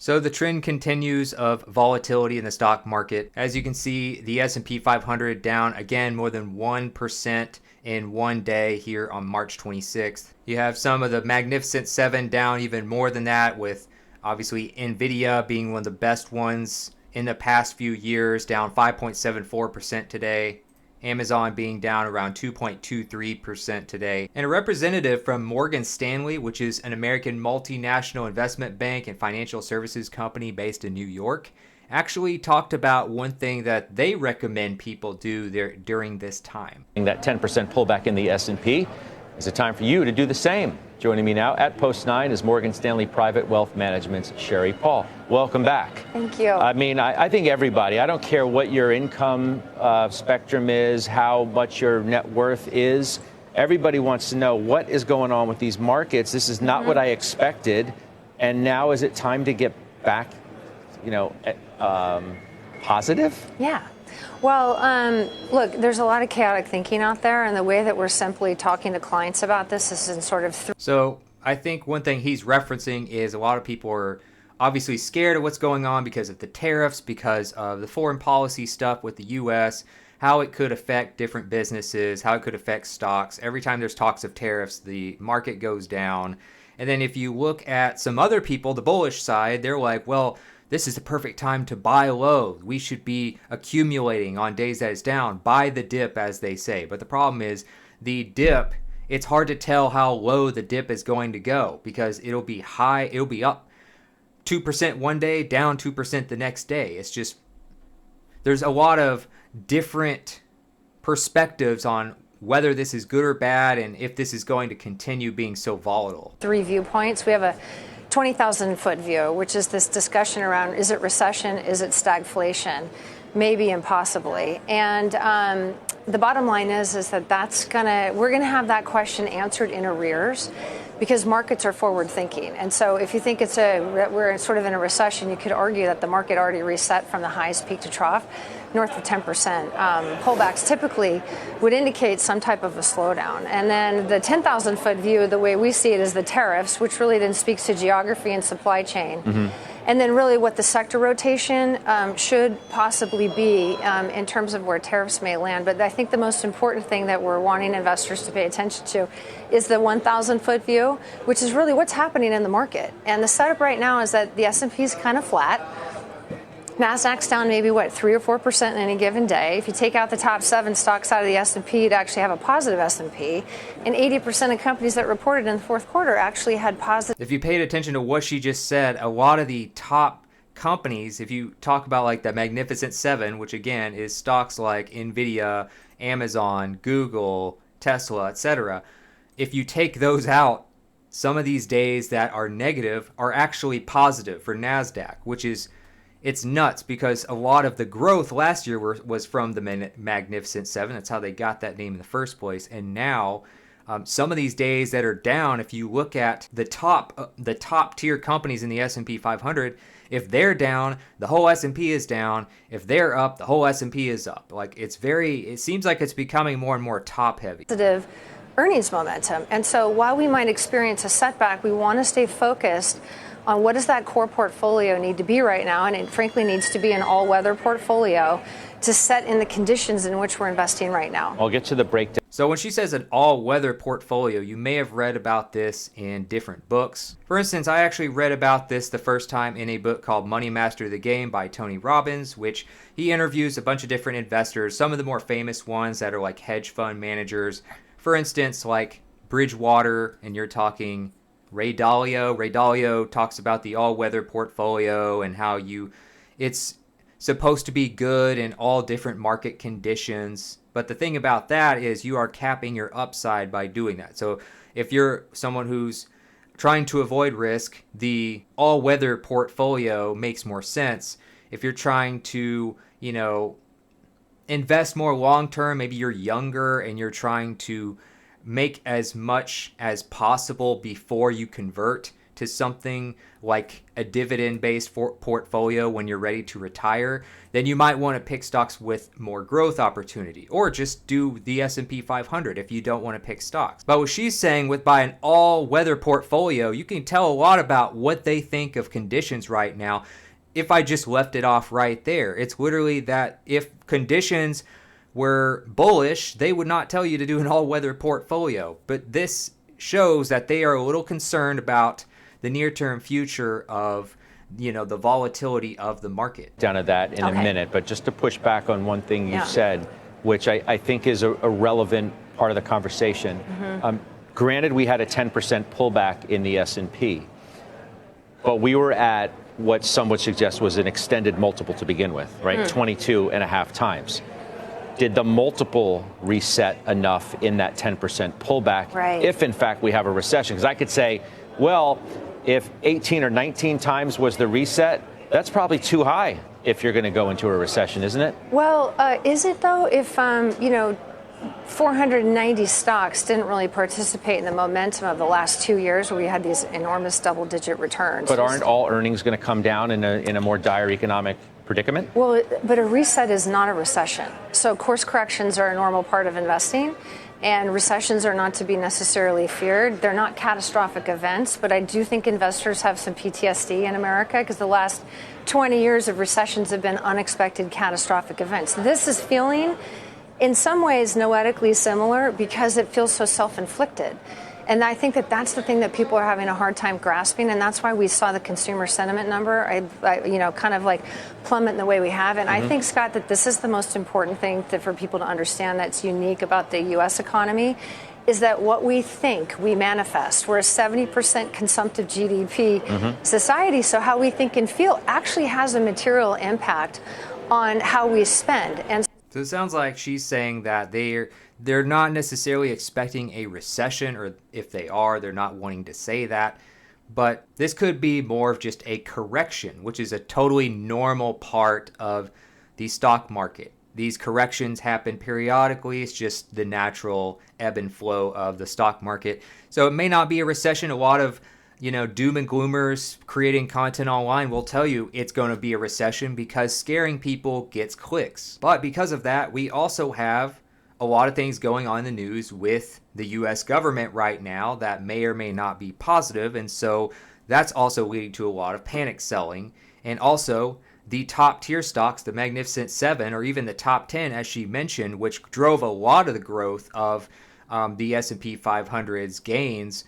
So the trend continues of volatility in the stock market. As you can see, the S&P 500 down again more than 1% in one day here on March 26th. You have some of the Magnificent Seven down even more than that, with obviously Nvidia being one of the best ones in the past few years, down 5.74% today. Amazon being down around 2.23% today. And a representative from Morgan Stanley, which is an American multinational investment bank and financial services company based in New York, actually talked about one thing that they recommend people do there during this time. That 10% pullback in the S&P. Is it time for you to do the same? Joining me now at Post 9 is Morgan Stanley Private Wealth Management's Sherry Paul. Welcome back. Thank you. I mean, I think everybody, I don't care what your income spectrum is, how much your net worth is. Everybody wants to know what is going on with these markets. This is not what I expected. And now is it time to get back, positive? Yeah. Well, look, there's a lot of chaotic thinking out there, and the way that we're simply talking to clients about this is in sort of... So I think one thing he's referencing is a lot of people are obviously scared of what's going on because of the tariffs, because of the foreign policy stuff with the U.S., how it could affect different businesses, how it could affect stocks. Every time there's talks of tariffs, the market goes down. And then if you look at some other people, the bullish side, they're like, well, this is the perfect time to buy low. We should be accumulating on days that it's down. Buy the dip, as they say. But the problem is the dip, it's hard to tell how low the dip is going to go because it'll be high, it'll be up 2% one day, down 2% the next day. It's just, there's a lot of different perspectives on whether this is good or bad and if this is going to continue being so volatile. 3 viewpoints. We have a 20,000-foot view, which is this discussion around, is it recession, is it stagflation, maybe impossibly. And the bottom line is that we're gonna have that question answered in arrears because markets are forward thinking. And so if you think we're sort of in a recession, you could argue that the market already reset from the highest peak to trough, north of 10%. Pullbacks typically would indicate some type of a slowdown. And then the 10,000-foot view, the way we see it, is the tariffs, which really then speaks to geography and supply chain. And then really what the sector rotation should possibly be in terms of where tariffs may land. But I think the most important thing that we're wanting investors to pay attention to is the 1,000-foot view, which is really what's happening in the market. And the setup right now is that the S&P is kind of flat. NASDAQ's down maybe, 3 or 4% in any given day. If you take out the top 7 stocks out of the S&P, you'd actually have a positive S&P. And 80% of companies that reported in the fourth quarter actually had positive. If you paid attention to what she just said, a lot of the top companies, if you talk about like the Magnificent Seven, which again is stocks like Nvidia, Amazon, Google, Tesla, etc., if you take those out, some of these days that are negative are actually positive for NASDAQ, which is... It's nuts because a lot of the growth last year was from the Magnificent Seven. That's how they got that name in the first place. And now, some of these days that are down, if you look at the top tier companies in the S&P 500, if they're down, the whole S&P is down. If they're up, the whole S&P is up. Like it seems like it's becoming more and more top heavy. Positive earnings momentum. And so while we might experience a setback, we want to stay focused on what does that core portfolio need to be right now, and it frankly needs to be an all-weather portfolio to set in the conditions in which we're investing right now. I'll get to the breakdown. So when she says an all-weather portfolio, you may have read about this in different books. For instance, I actually read about this the first time in a book called Money Master the Game by Tony Robbins, which he interviews a bunch of different investors, some of the more famous ones that are like hedge fund managers. For instance, like Bridgewater, and you're talking Ray Dalio. Ray Dalio talks about the all-weather portfolio and how it's supposed to be good in all different market conditions. But the thing about that is you are capping your upside by doing that. So if you're someone who's trying to avoid risk, the all-weather portfolio makes more sense. If you're trying to, invest more long-term, maybe you're younger and you're trying to make as much as possible before you convert to something like a dividend-based portfolio when you're ready to retire, then you might want to pick stocks with more growth opportunity, or just do the S&P 500 if you don't want to pick stocks. But what she's saying with by an all-weather portfolio, you can tell a lot about what they think of conditions right now. If I just left it off right there, it's literally that if conditions were bullish, they would not tell you to do an all-weather portfolio. But this shows that they are a little concerned about the near-term future of, the volatility of the market. Down to that in a minute, but just to push back on one thing you said, which I think is a relevant part of the conversation. Granted, we had a 10% pullback in the S&P, but we were at what some would suggest was an extended multiple to begin with, right? 22 and a half times. Did the multiple reset enough in that 10% pullback if, in fact, we have a recession? Because I could say, well, if 18 or 19 times was the reset, that's probably too high if you're going to go into a recession, isn't it? Well, is it, though, if, 490 stocks didn't really participate in the momentum of the last 2 years where we had these enormous double-digit returns? But aren't all earnings going to come down in a more dire economic predicament? Well, but a reset is not a recession. So course corrections are a normal part of investing, and recessions are not to be necessarily feared. They're not catastrophic events, but I do think investors have some PTSD in America because the last 20 years of recessions have been unexpected catastrophic events. This is feeling, in some ways, noetically similar because it feels so self-inflicted. And I think that that's the thing that people are having a hard time grasping, and that's why we saw the consumer sentiment number, kind of like plummet in the way we have. And I think, Scott, that this is the most important thing for people to understand that's unique about the U.S. economy, is that what we think, we manifest. We're a 70% consumptive GDP society, so how we think and feel actually has a material impact on how we spend. And so it sounds like she's saying that they're not necessarily expecting a recession, or if they are, they're not wanting to say that. But this could be more of just a correction, which is a totally normal part of the stock market. These corrections happen periodically. It's just the natural ebb and flow of the stock market. So it may not be a recession. A lot of doom and gloomers creating content online will tell you it's going to be a recession because scaring people gets clicks. But because of that, we also have a lot of things going on in the news with the U.S. government right now that may or may not be positive. And so that's also leading to a lot of panic selling. And also the top tier stocks, the Magnificent Seven, or even the top 10, as she mentioned, which drove a lot of the growth of the S&P 500's gains,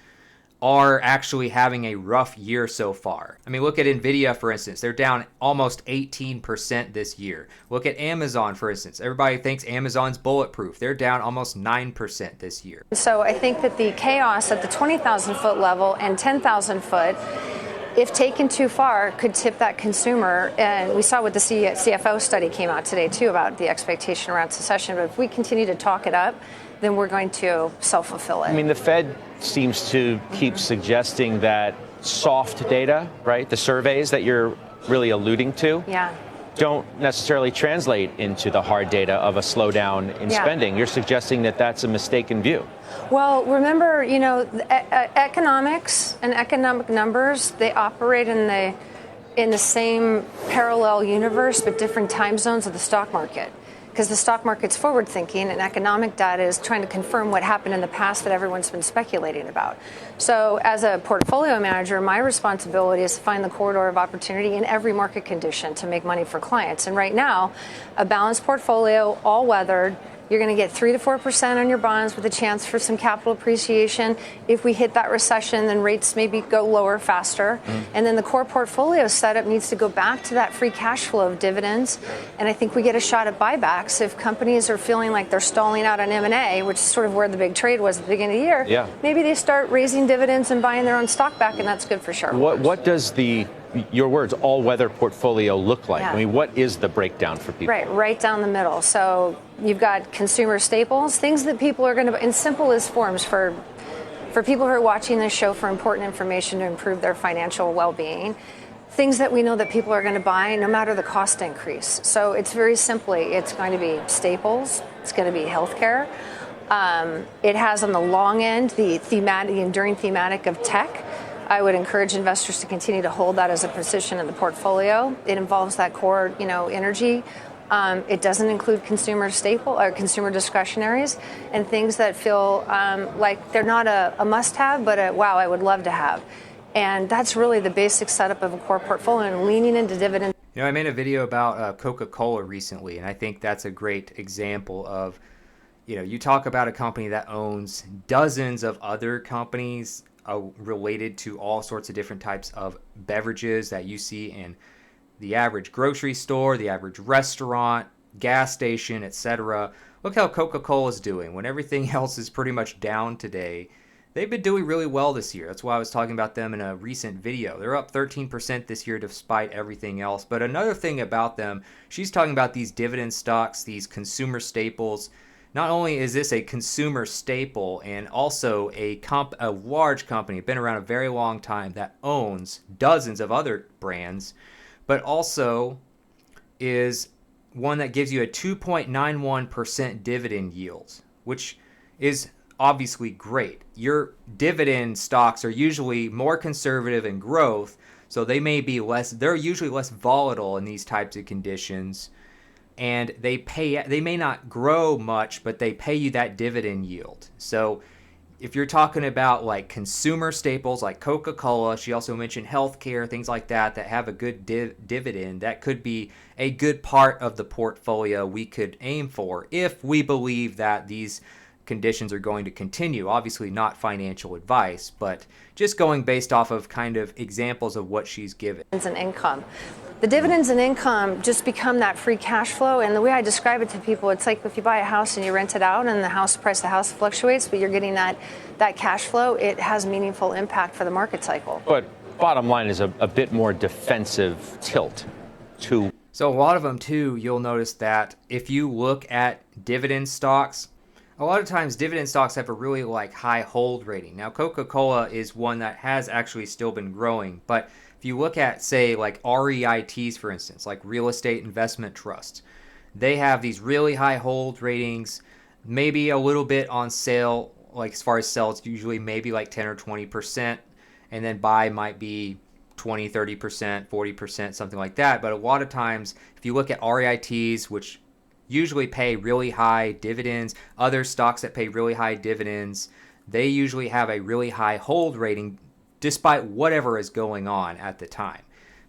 are actually having a rough year so far. I mean, look at Nvidia, for instance. They're down almost 18% this year. Look at Amazon, for instance. Everybody thinks Amazon's bulletproof. They're down almost 9% this year. So I think that the chaos at the 20,000 foot level and 10,000 foot, if taken too far, could tip that consumer. And we saw what the CFO study came out today, too, about the expectation around secession. But if we continue to talk it up, then we're going to self-fulfill it. I mean, the Fed seems to keep suggesting that soft data, right, the surveys that you're really alluding to, don't necessarily translate into the hard data of a slowdown in spending. You're suggesting that that's a mistaken view. Well, remember, economics and economic numbers, they operate in the same parallel universe but different time zones of the stock market. Because the stock market's forward thinking and economic data is trying to confirm what happened in the past that everyone's been speculating about. So as a portfolio manager, my responsibility is to find the corridor of opportunity in every market condition to make money for clients. And right now, a balanced portfolio, all weathered, you're going to get 3 to 4% on your bonds with a chance for some capital appreciation. If we hit that recession, then rates maybe go lower faster. And then the core portfolio setup needs to go back to that free cash flow of dividends. And I think we get a shot at buybacks if companies are feeling like they're stalling out on M&A, which is sort of where the big trade was at the beginning of the year. Maybe they start raising dividends and buying their own stock back, and that's good for shareholders. What does your words, all-weather portfolio look like? I mean, what is the breakdown for people? Right down the middle. So you've got consumer staples, things that people are going to, in simplest forms for people who are watching this show for important information to improve their financial well-being, things that we know that people are going to buy no matter the cost increase. So it's very simply, it's going to be staples, it's going to be healthcare. It has on the long end the enduring thematic of tech. I would encourage investors to continue to hold that as a position in the portfolio. It involves that core, energy. It doesn't include consumer staple or consumer discretionaries and things that feel like they're not a must-have, but wow, I would love to have. And that's really the basic setup of a core portfolio, and leaning into dividends. I made a video about Coca-Cola recently, and I think that's a great example of, you talk about a company that owns dozens of other companies related to all sorts of different types of beverages that you see in the average grocery store, the average restaurant, gas station, etc. Look how Coca-Cola is doing when everything else is pretty much down today. They've been doing really well this year. That's why I was talking about them in a recent video. They're up 13% this year despite everything else. But another thing about them, she's talking about these dividend stocks, these consumer staples. Not only is this a consumer staple and also a large company, been around a very long time, that owns dozens of other brands, but also is one that gives you a 2.91% dividend yield, which is obviously great. Your dividend stocks are usually more conservative in growth, so they're usually less volatile in these types of conditions. And they may not grow much, but they pay you that dividend yield. So if you're talking about like consumer staples like Coca-Cola, she also mentioned healthcare, things like that have a good dividend. That could be a good part of the portfolio we could aim for if we believe that these conditions are going to continue. Obviously not financial advice, but just going based off of kind of examples of what she's given. And income. The dividends and income just become that free cash flow. And the way I describe it to people, it's like if you buy a house and you rent it out and the price of the house fluctuates, but you're getting that cash flow, it has meaningful impact for the market cycle. But bottom line is a bit more defensive tilt to. So a lot of them too, you'll notice that if you look at dividend stocks, a lot of times dividend stocks have a really high hold rating. Now Coca-Cola is one that has actually still been growing, but if you look at, say, like REITs, for instance, like real estate investment trusts, they have these really high hold ratings, maybe a little bit on sale, like as far as sell, it's usually maybe like 10 or 20%, and then buy might be 20, 30%, 40%, something like that. But a lot of times, if you look at REITs, which usually pay really high dividends, other stocks that pay really high dividends, they usually have a really high hold rating despite whatever is going on at the time,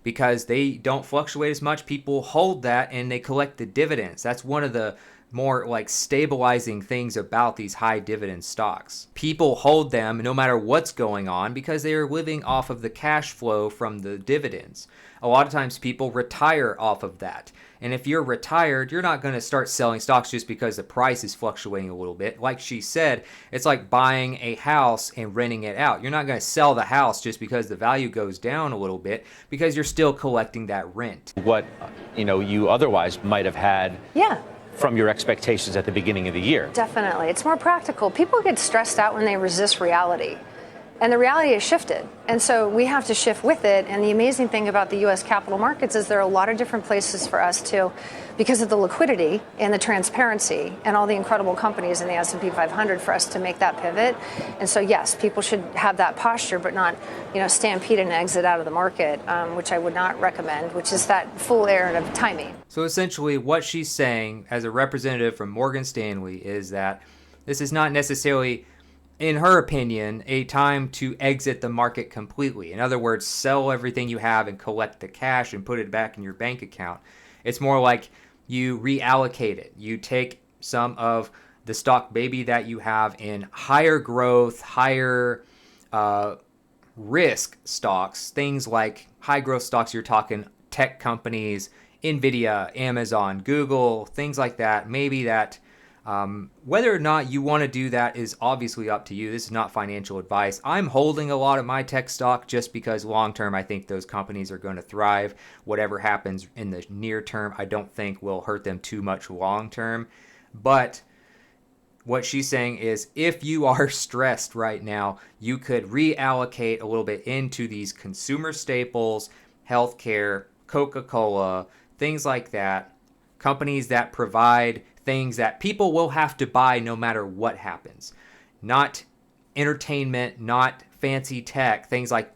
because they don't fluctuate as much. People hold that and they collect the dividends. That's one of the more stabilizing things about these high dividend stocks. People hold them no matter what's going on because they are living off of the cash flow from the dividends. A lot of times people retire off of that. And if you're retired, you're not going to start selling stocks just because the price is fluctuating a little bit. Like she said, it's like buying a house and renting it out. You're not going to sell the house just because the value goes down a little bit, because you're still collecting that rent. What, you otherwise might have had. Yeah. From your expectations at the beginning of the year. Definitely. It's more practical. People get stressed out when they resist reality. And the reality has shifted. And so we have to shift with it. And the amazing thing about the U.S. capital markets is there are a lot of different places for us to, because of the liquidity and the transparency and all the incredible companies in the S&P 500, for us to make that pivot. And so, yes, people should have that posture, but not, stampede and exit out of the market, which I would not recommend, which is that full error of timing. So essentially what she's saying as a representative from Morgan Stanley is that this is not necessarily, in her opinion, a time to exit the market completely. In other words, sell everything you have and collect the cash and put it back in your bank account. It's more like you reallocate it. You take some of the stock maybe that you have in higher growth, higher risk stocks, things like high growth stocks, you're talking tech companies, Nvidia, Amazon, Google, things like that. Maybe that whether or not you want to do that is obviously up to you. This is not financial advice. I'm holding a lot of my tech stock just because long term I think those companies are going to thrive. Whatever happens in the near term, I don't think will hurt them too much long term. But what she's saying is if you are stressed right now, you could reallocate a little bit into these consumer staples, healthcare, Coca-Cola, things like that, companies that provide things that people will have to buy no matter what happens. Not entertainment, not fancy tech, things like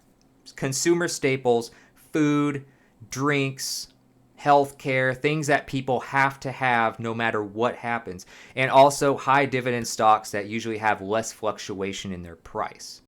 consumer staples, food, drinks, healthcare, things that people have to have no matter what happens, and also high dividend stocks that usually have less fluctuation in their price.